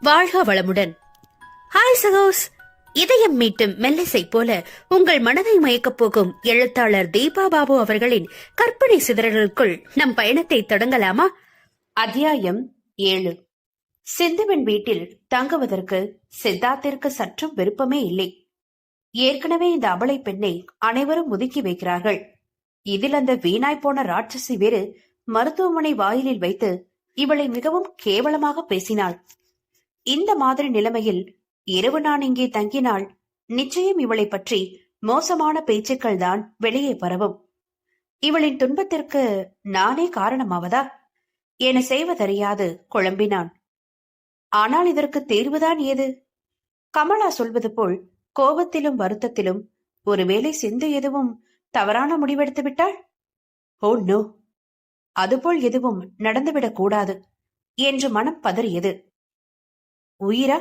வாழ்க வளமுடன். ஹாய் சகோஸ். இதயம் மீட்டும் மெல்லிசை போல உங்கள் மனதை மயக்கப் போகும் எழுத்தாளர் தீபா பாபு அவர்களின் கற்பனை சிதறலுக்குள் நம் பயணத்தை தொடங்கலாமா? அத்தியாயம் 7. சிந்துவின் வீட்டில் தங்குவதற்கு சித்தார்த்திற்கு சற்றும் விருப்பமே இல்லை. ஏற்கனவே இந்த அபலை பெண்ணை அனைவரும் ஒதுக்கி வைக்கிறார்கள். இதில் அந்த வீணாய் போன ராட்சசி வேறு மருத்துவமனை வாயிலில் வைத்து இவளை மிகவும் கேவலமாக பேசினாள். இந்த மாதிரி நிலைமையில் இரவு நான் இங்கே தங்கினால் நிச்சயம் இவளை பற்றி மோசமான பேச்சுக்கள் தான் வெளியே பரவும். இவளின் துன்பத்திற்கு நானே காரணமாவதா என செய்வதறியாது குழம்பினான். ஆனால் இதற்கு தேர்வுதான் ஏது? கமலா சொல்வது போல் கோபத்திலும் வருத்தத்திலும் ஒருவேளை சிந்து எதுவும் தவறான முடிவெடுத்து விட்டாள்? ஓ நோ, அதுபோல் எதுவும் நடந்துவிடக் கூடாது என்று மனம் பதறியது. உயிரா,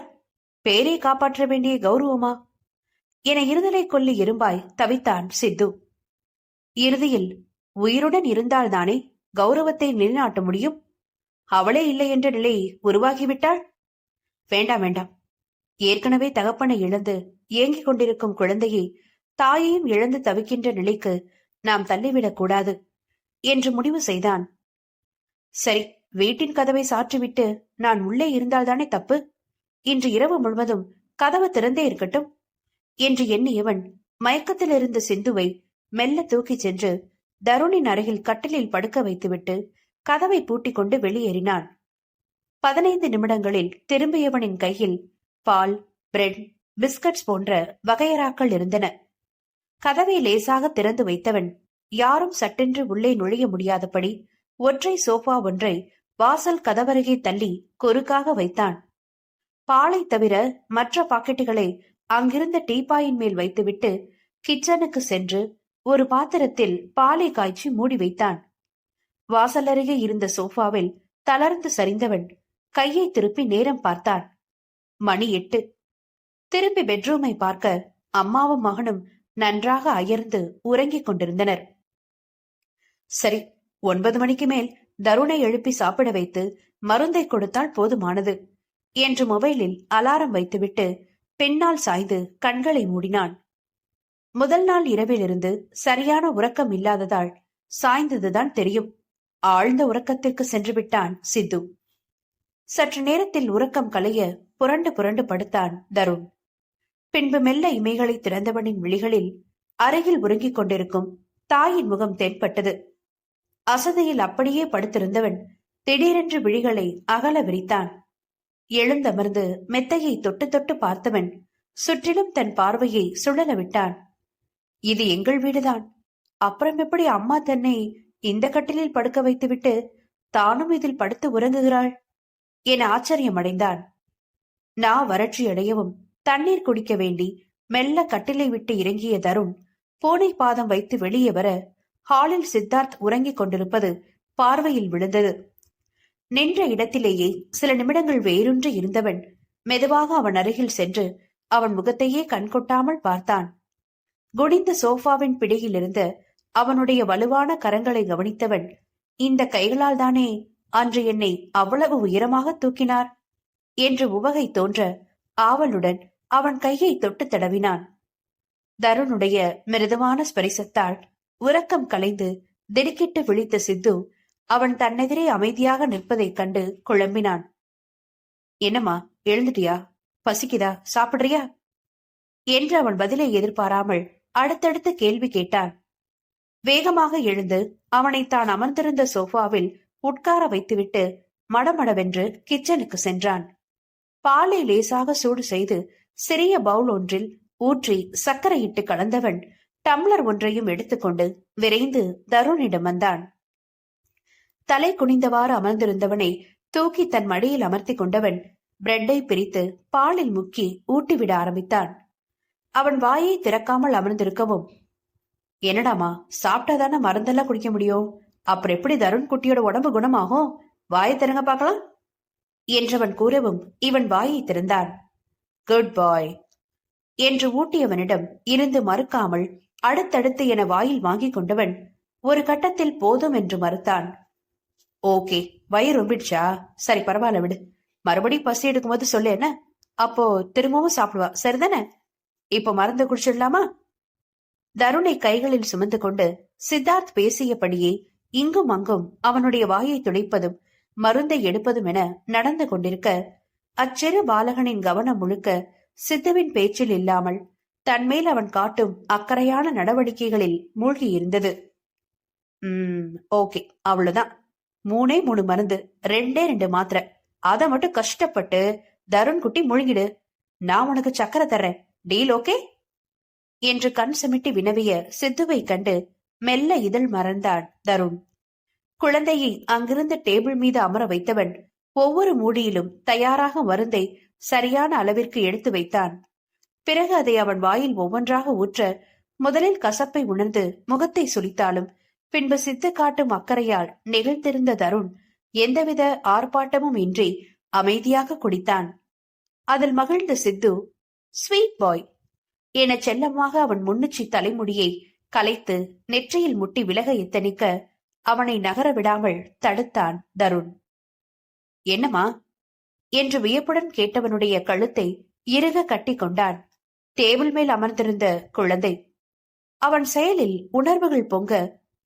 பேரை காப்பாற்ற வேண்டிய கௌரவமா என இருதலை கொல்லி எறும்பாய் தவித்தான் சித்து. இறுதியில் உயிருடன் இருந்தால்தானே கௌரவத்தை நிலைநாட்ட முடியும். அவளே இல்லை என்ற நிலை உருவாகிவிட்டாள். வேண்டாம் வேண்டாம், ஏற்கனவே தகப்பனை இழந்து ஏங்கிக் கொண்டிருக்கும் குழந்தையை தாயையும் இழந்து தவிக்கின்ற நிலைக்கு நாம் தள்ளிவிடக் கூடாது என்று முடிவு செய்தான். சரி, வீட்டின் கதவை சாற்றிவிட்டு நான் உள்ளே இருந்தால்தானே தப்பு. இன்று இரவு முழுவதும் கதவு திறந்தே இருக்கட்டும் என்று எண்ணியவன் மயக்கத்தில் இருந்த சிந்துவை மெல்ல தூக்கிச் சென்று தருணின் அருகில் கட்டிலில் படுக்க வைத்துவிட்டு கதவை பூட்டிக் கொண்டு வெளியேறினான். 15 நிமிடங்களில் திரும்பியவனின் கையில் பால், பிரெட், பிஸ்கட்ஸ் போன்ற வகையறாக்கள் இருந்தன. கதவை லேசாக திறந்து வைத்தவன் யாரும் சட்டென்று உள்ளே நுழைய முடியாதபடி ஒற்றை சோஃபா ஒன்றை வாசல் கதவருகே தள்ளி குறுக்காக வைத்தான். பாலை தவிர மற்ற பாக்கெட்டுகளை அங்கிருந்த டீப்பாயின் மேல் வைத்துவிட்டு கிச்சனுக்கு சென்று ஒரு பாத்திரத்தில் பாலை காய்ச்சி மூடி வைத்தான். வாசல் அருகே இருந்த சோஃபாவில் தளர்ந்து சரிந்தவன் கையை திருப்பி நேரம் பார்த்தான். மணி 8. திரும்பி பெட்ரூமை பார்க்க அம்மாவும் மகனும் நன்றாக அயர்ந்து உறங்கிக் கொண்டிருந்தனர். சரி, 9 மணிக்கு மேல் தருணை எழுப்பி சாப்பிட வைத்து மருந்தை கொடுத்தால் போதுமானது என்று மொபைலில் அலாரம் வைத்துவிட்டு பின்னால் சாய்ந்து கண்களை மூடினான். முதல் நாள் இரவிலிருந்து சரியான உறக்கம் இல்லாததால் சாய்ந்ததுதான் தெரியும். ஆழ்ந்த உறக்கத்திற்கு சென்று விட்டான் சித்து. சற்று நேரத்தில் உறக்கம் களைய புரண்டு புரண்டு படுத்தான் தருண். பின்பு மெல்ல இமைகளை திறந்தவனின் விழிகளில் அருகில் உறங்கிக் கொண்டிருக்கும் தாயின் முகம் தென்பட்டது. அசதியில் அப்படியே படுத்திருந்தவன் திடீரென்று விழிகளை அகல விரித்தான். எழுந்தமர்ந்து மெத்தையை தொட்டு தொட்டு பார்த்தவன் சுற்றிலும் தன் பார்வையை சுழல விட்டான். இது எங்கள் வீடுதான், அப்புறம் எப்படி அம்மா தன்னை இந்த கட்டிலில் படுக்க வைத்துவிட்டு தானும் இதில் படுத்து உறங்குகிறாள் என ஆச்சரியம் அடைந்தான். நான் வறட்சி அடையவும் தண்ணீர் குடிக்க வேண்டி மெல்ல கட்டிலை விட்டு இறங்கிய தருண் பூனை பாதம் வைத்து வெளியே வர ஹாலில் சித்தார்த் உறங்கிக் கொண்டிருப்பது பார்வையில் விழுந்தது. நின்ற இடத்திலேயே சில நிமிடங்கள் வேறொன்று இருந்தவன் மெதுவாக அவன் அருகில் சென்று அவன் முகத்தையே கண்கொட்டாமல் பார்த்தான். குடிந்த சோஃபாவின் பிடியிலிருந்த அவனுடைய வலுவான கரங்களை கவனித்தவன், இந்த கைகளால் தானே அன்று என்னை அவ்வளவு உயரமாக தூக்கினார் என்று உவகை தோன்ற ஆவலுடன் அவன் கையை தொட்டு தடவினான். தருணுடைய மிருதுவான ஸ்பரிசத்தால் உறக்கம் கலைந்து திடுக்கிட்டு விழித்த சித்து அவன் தன்னெதிரே அமைதியாக நிற்பதைக் கண்டு குழம்பினான். என்னம்மா, எழுந்துட்டியா? பசிக்குதா? சாப்பிடுறியா என்று அவன் பதிலை எதிர்பாராமல் அடுத்தடுத்து கேள்வி கேட்டான். வேகமாக எழுந்து அவனை தான் அமர்ந்திருந்த சோஃபாவில் உட்கார வைத்துவிட்டு மடமடவென்று கிச்சனுக்கு சென்றான். பாலை லேசாக சூடு செய்து சிறிய பவுல் ஒன்றில் ஊற்றி சர்க்கரையிட்டு கலந்தவன் டம்ளர் ஒன்றையும் எடுத்துக்கொண்டு விரைந்து தருணிடம் வந்தான். தலை குனிந்தவாறு அமர்ந்திருந்தவனை தூக்கி தன் மடியில் அமர்த்தி கொண்டவன் பிரெட்டை பிரித்து பாலில் முக்கி ஊட்டிவிட ஆரம்பித்தான். அவன் வாயை திறக்காமல் அமர்ந்திருக்கவும், என்னடாமா, சாப்பிட்டாதானே மருந்தெல்லாம் குடிக்க முடியும், அப்புறம் எப்படி தருண் குட்டியோட உடம்பு குணமாகும்? வாயை திறங்க பார்க்கலாம் என்றவன் கூறவும் இவன் வாயை திறந்தான். குட் பாய் என்று ஊட்டியவனிடம் இருந்து மறுக்காமல் அடுத்தடுத்து என வாயில் வாங்கிக் கொண்டவன் ஒரு கட்டத்தில் போதும் என்று மறுத்தான். ஓகே, வயிறு ரொம்பிடுச்சா? சரி, பரவாயில்ல விடு. மறுபடி பசி எடுக்கும்போது சொல்லு என்ன, அப்போ திரும்பவும் சாப்பிடுவா, சரிதானே? இப்ப மருந்து குடிச்சிடலாமா? தருணை கைகளில் சுமந்து கொண்டு சித்தார்த் பேசியபடியே இங்கும் அங்கும் அவனுடைய வாயை துடைப்பதும் மருந்தை எடுப்பதும் என நடந்து கொண்டிருக்க, அச்சிறு பாலகனின் கவனம் முழுக்க சித்துவின் பேச்சில் இல்லாமல் தன்மேல் அவன் காட்டும் அக்கறையான நடவடிக்கைகளில் மூழ்கி இருந்தது. ஓகே, அவ்வளவுதான். 3 மருந்து, 2 மாத்திரை. அதை மட்டும் கஷ்டப்பட்டு தருண் குட்டி முழுங்கிடு. நான் உனக்கு சக்கரை தர்றேன். டீல் ஓகே என்று கண் சிமிட்டி வினவிய சித்துவை கண்டு மெல்ல இதழ் மறந்தான் தருண். குழந்தையை அங்கிருந்த டேபிள் மீது அமர வைத்தவன் ஒவ்வொரு மூடியிலும் தயாராக மருந்தை சரியான அளவிற்கு எடுத்து வைத்தான். பிறகு அதை அவன் வாயில் ஒவ்வொன்றாக ஊற்ற முதலில் கசப்பை உணர்ந்து முகத்தை சுளித்தாலும் பின்பு சித்து காட்டும் அக்கறையால் நெகிழ்ந்திருந்த தருண் எந்தவித ஆர்ப்பாட்டமும் இன்றி அமைதியாக குடித்தான். அதில் மகிழ்ந்த சித்து, ஸ்வீட் பாய் என செல்லமாக அவன் முன்னுச்சி தலைமுடியை கலைத்து நெற்றியில் முட்டி விலக எத்தனிக்க அவனை நகர விடாமல் தடுத்தான் தருண். என்னம்மா என்று வியப்புடன் கேட்டவனுடைய கழுத்தை இறுக கட்டி கொண்டான் டேபிள் மேல் அமர்ந்திருந்த குழந்தை. அவன் செயலில் உணர்வுகள் பொங்க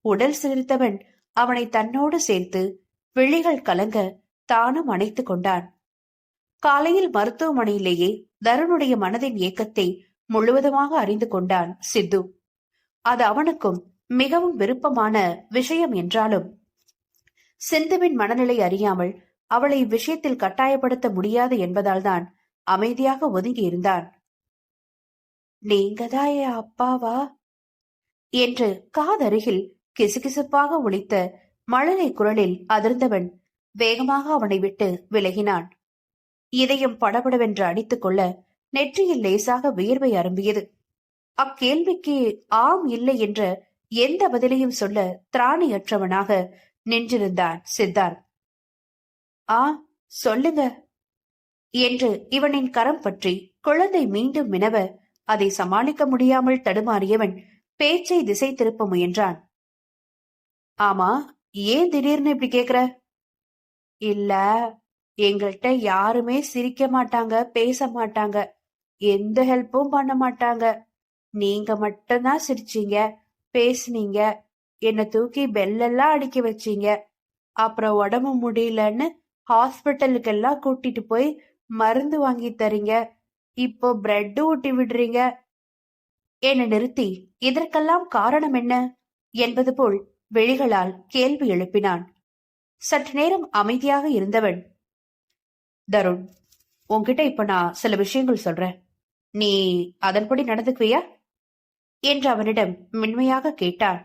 உடல் சிலிர்த்தவன் அவனை தன்னோடு சேர்த்து விழிகள் கலங்க தானும் அணைத்துக் கொண்டான். காலையில் மருத்துவமனையிலேயே தருணுடைய மனதின் ஏக்கத்தை முழுவதுமாக அறிந்து கொண்டான் சித்து. அது அவனுக்கும் மிகவும் விருப்பமான விஷயம் என்றாலும் சிந்துவின் மனநிலை அறியாமல் அவளை இவ்விஷயத்தில் கட்டாயப்படுத்த முடியாது என்பதால் தான் அமைதியாக ஒதுங்கி இருந்தான். நீங்கதான் என் அப்பாவா என்று காதருகில் கிசுகிசுப்பாக ஒலித்த மழலை குரலில் அதிர்ந்தவன் வேகமாக அவனை விட்டு விலகினான். இதயம் படபடவென்று அடித்துக் கொள்ள நெற்றியில் லேசாக வியர்வை அரும்பியது. அக்கேள்விக்கு ஆம் இல்லை என்ற எந்த பதிலையும் சொல்ல திராணியற்றவனாக நின்றிருந்தான் சித்தார்த். சொல்லுங்க என்று இவனின் கரம் பற்றி குழந்தை மீண்டும் வினவ அதை சமாளிக்க முடியாமல் தடுமாறியவன் பேச்சை திசை திருப்ப முயன்றான். ஆமா, ஏன் திடீர்னு இப்படி கேக்குற? இல்ல, எங்கள்கிட்ட யாருமே சிரிக்க மாட்டாங்க, பேச மாட்டாங்க, எந்த ஹெல்ப்பும் பண்ண மாட்டாங்க. நீங்க மட்டும்தான் சிரிச்சீங்க, பேசுனீங்க, என்ன தூக்கி பெல்லெல்லாம் அடிக்க வச்சீங்க. அப்புறம் உடம்பு முடியலன்னு ஹாஸ்பிட்டலுக்கு எல்லாம் கூட்டிட்டு போய் மருந்து வாங்கி தரீங்க. இப்போ பிரெட் ஊட்டி விடுறீங்க. என நிறுத்தி இதற்கெல்லாம் காரணம் என்ன என்பது போல் விழிகளால் கேள்வி எழுப்பினான். சற்று நேரம் அமைதியாக இருந்தவன், தருண், உன்கிட்ட இப்ப நான் சில விஷயங்கள் சொல்றேன், நீ அதன்படி நடந்துக்குவியா என்று அவனிடம் மென்மையாக கேட்டான்.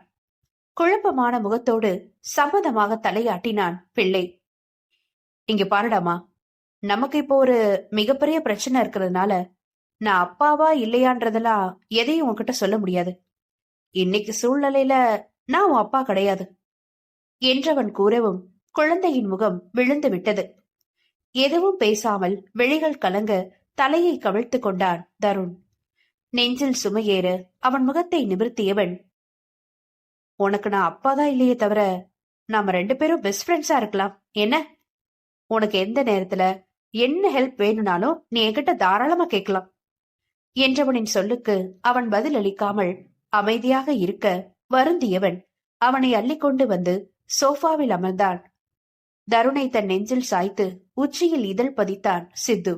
குழப்பமான முகத்தோடு சம்மதமாக தலையாட்டினான் பிள்ளை. இங்க பாருடாமா, நமக்கு இப்போ ஒரு மிகப்பெரிய பிரச்சனை இருக்கிறதுனால நான் அப்பாவா இல்லையான்றதெல்லாம் எதையும் உன்கிட்ட சொல்ல முடியாது. இன்னைக்கு சூழ்நிலையில நான் உன் அப்பா கிடையாது என்றவன் கூறவும் குழந்தையின் முகம் விழுந்து விட்டது. எதுவும் பேசாமல் விழிகள் கலங்க தலையை கவிழ்த்து கொண்டான் தருண். நெஞ்சில் சுமையேற அவன் முகத்தை நிமிர்த்தியவன், உனக்கு நான் அப்பாதான் இல்லையே தவிர நாம 2 பேரும் பெஸ்ட் ஃப்ரெண்ட்ஸா இருக்கலாம். என்ன, உனக்கு எந்த நேரத்துல என்ன ஹெல்ப் வேணும்னாலும் நீ என்கிட்ட தாராளமா கேட்கலாம் என்றவனின் சொல்லுக்கு அவன் பதில் அளிக்காமல் அமைதியாக இருக்க வருந்தியவன் அவனை அள்ளிக்கொண்டு வந்து சோஃபாவில் அமர்ந்தான். தருணை தன் நெஞ்சில் சாய்த்து உச்சியில் இதழ் பதித்தான் சித்து.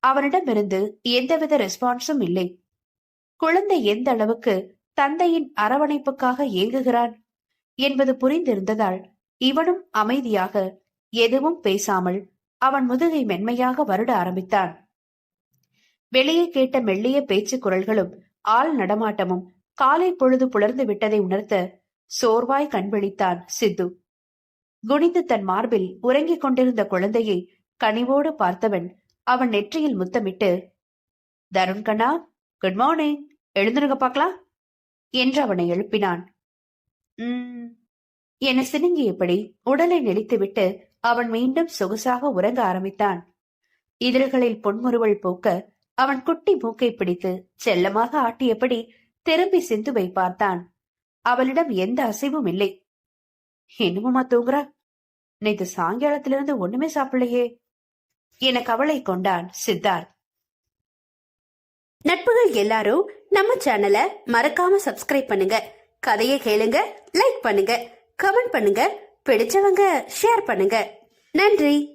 அவனிடமிருந்து எந்தவித ரெஸ்பான்ஸும் இல்லை. குழந்தை எந்த அளவுக்கு தந்தையின் அரவணைப்புக்காக ஏங்குகிறான் என்பது புரிந்திருந்ததால் இவனும் அமைதியாக எதுவும் பேசாமல் அவன் முதுகை மென்மையாக வருட ஆரம்பித்தான். வெளியே கேட்ட மெல்லிய பேச்சு குரல்களும் ஆள் நடமாட்டமும் காலை பொழுது புலர்ந்து விட்டதை உணர்த்த சோர்வாய் கண்விழித்தான் சித்து. குனிந்து தன் மார்பில் உறங்கிக் கொண்டிருந்த குழந்தையை கனிவோடு பார்த்தவன் அவன் நெற்றியில் முத்தமிட்டு, தருண் கண்ணா, குட் மார்னிங், எழுந்துருங்க பாக்கலாம் என்று அவனை எழுப்பினான். என சினுங்கியபடி உடலை நெளித்துவிட்டு அவன் மீண்டும் சொகுசாக உறங்க ஆரம்பித்தான். இதழ்களில் பொன்முறுவல் போக்க அவன் குட்டி மூக்கை பிடித்து செல்லமாக ஆட்டியபடி திரும்பி சிந்துவை பார்த்தான். அவளிடம் எந்த அசைவும் இல்லை. என்னமுமா தூங்குறா? நேத்து சாயங்காலத்திலிருந்து ஒண்ணுமே சாப்பிடலையே என கவலை கொண்டான் சித்தார்த். நட்புகள் எல்லாரும் நம்ம சேனலை மறக்காம சப்ஸ்கிரைப் பண்ணுங்க. கதையை கேளுங்க, லைக் பண்ணுங்க, கமெண்ட் பண்ணுங்க, பிடிச்சவங்க ஷேர் பண்ணுங்க. நன்றி.